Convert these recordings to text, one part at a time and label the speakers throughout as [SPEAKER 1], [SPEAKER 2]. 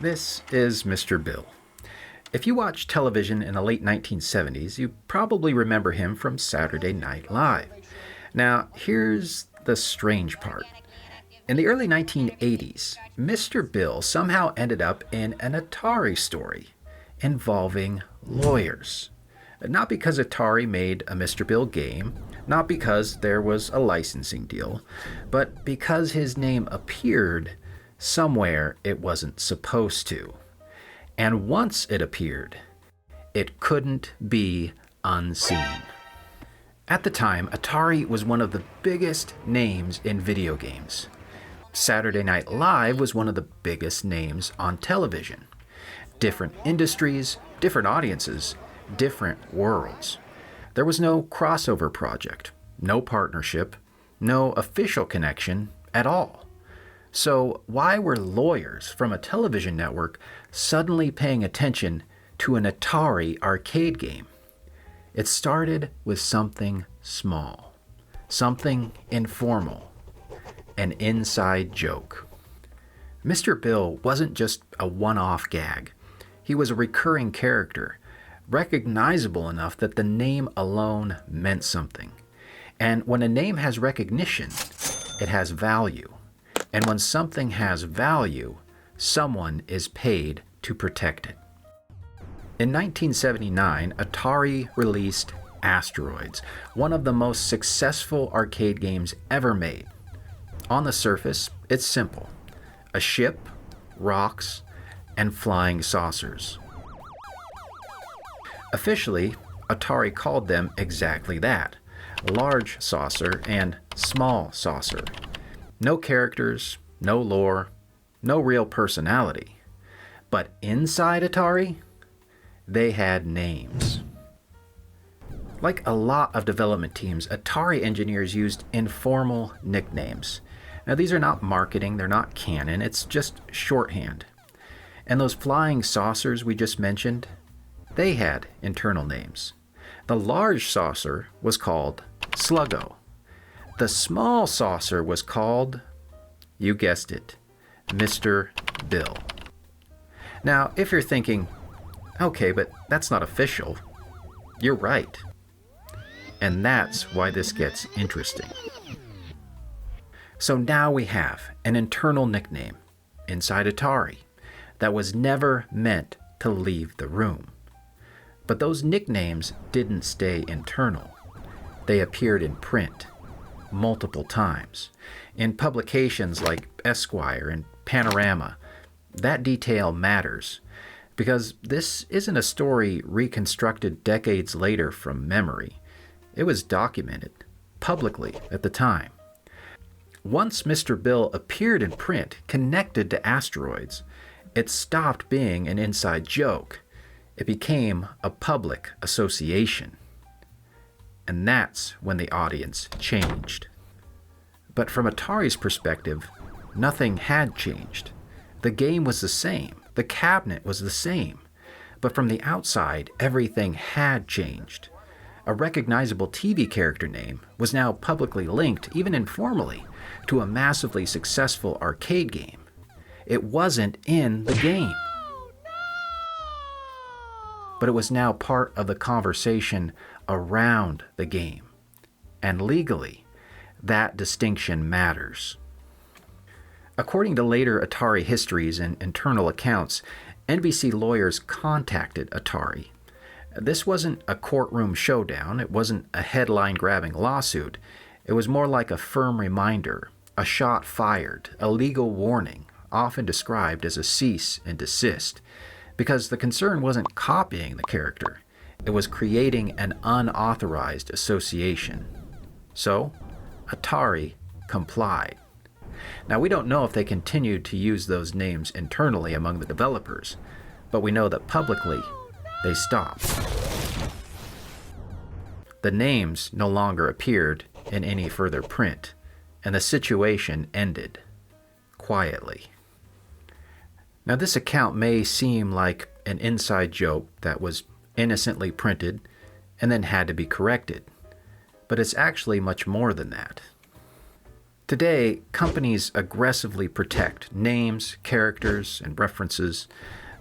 [SPEAKER 1] This is Mr. Bill. If you watched television in the late 1970s, you probably remember him from Saturday Night Live. Now, here's the strange part. In the early 1980s, Mr. Bill somehow ended up in an Atari story involving lawyers. Not because Atari made a Mr. Bill game, not because there was a licensing deal, but because his name appeared somewhere it wasn't supposed to. And once it appeared, it couldn't be unseen. At the time, Atari was one of the biggest names in video games. Saturday Night Live was one of the biggest names on television. Different industries, different audiences, different worlds. There was no crossover project, no partnership, no official connection at all. So why were lawyers from a television network suddenly paying attention to an Atari arcade game? It started with something small, something informal, an inside joke. Mr. Bill wasn't just a one-off gag. He was a recurring character, recognizable enough that the name alone meant something. And when a name has recognition, it has value. And when something has value, someone is paid to protect it. In 1979, Atari released Asteroids, one of the most successful arcade games ever made. On the surface, it's simple. A ship, rocks, and flying saucers. Officially, Atari called them exactly that, large saucer and small saucer. No characters, no lore, no real personality. But inside Atari, they had names. Like a lot of development teams, Atari engineers used informal nicknames. Now these are not marketing, they're not canon, it's just shorthand. And those flying saucers we just mentioned, they had internal names. The large saucer was called Sluggo. The small saucer was called, you guessed it, Mr. Bill. Now, if you're thinking, okay, but that's not official, you're right. And that's why this gets interesting. So now we have an internal nickname inside Atari that was never meant to leave the room. But those nicknames didn't stay internal. They appeared in print multiple times. In publications like Esquire and Panorama, that detail matters because this isn't a story reconstructed decades later from memory. It was documented publicly at the time. Once Mr. Bill appeared in print connected to Asteroids, it stopped being an inside joke. It became a public association. And that's when the audience changed. But from Atari's perspective, nothing had changed. The game was the same. The cabinet was the same. But from the outside, everything had changed. A recognizable TV character name was now publicly linked, even informally, to a massively successful arcade game. It wasn't in the game. But it was now part of the conversation around the game. And legally, that distinction matters. According to later Atari histories and internal accounts, NBC lawyers contacted Atari. This wasn't a courtroom showdown, it wasn't a headline-grabbing lawsuit. It was more like a firm reminder, a shot fired, a legal warning, often described as a cease and desist, because the concern wasn't copying the character. It was creating an unauthorized association. So, Atari complied. Now, we don't know if they continued to use those names internally among the developers, but we know that publicly they stopped. The names no longer appeared in any further print, and the situation ended quietly. Now, this account may seem like an inside joke that was innocently printed and then had to be corrected, but it's actually much more than that. Today, companies aggressively protect names, characters, and references,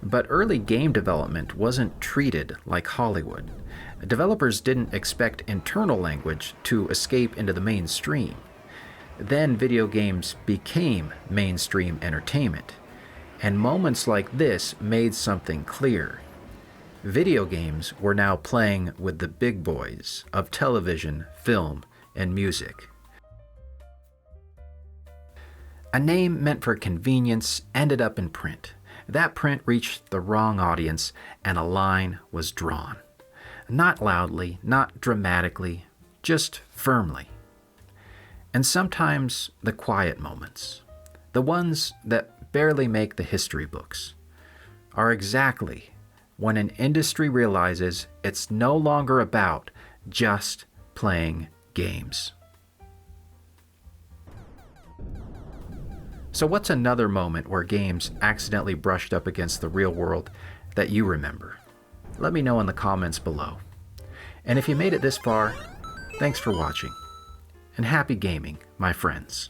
[SPEAKER 1] but early game development wasn't treated like Hollywood. Developers didn't expect internal language to escape into the mainstream. Then video games became mainstream entertainment, and moments like this made something clear. Video games were now playing with the big boys of television, film, and music. A name meant for convenience ended up in print. That print reached the wrong audience, and a line was drawn. Not loudly, not dramatically, just firmly. And sometimes the quiet moments, the ones that barely make the history books, are exactly when an industry realizes it's no longer about just playing games. So what's another moment where games accidentally brushed up against the real world that you remember? Let me know in the comments below. And if you made it this far, thanks for watching. And happy gaming, my friends.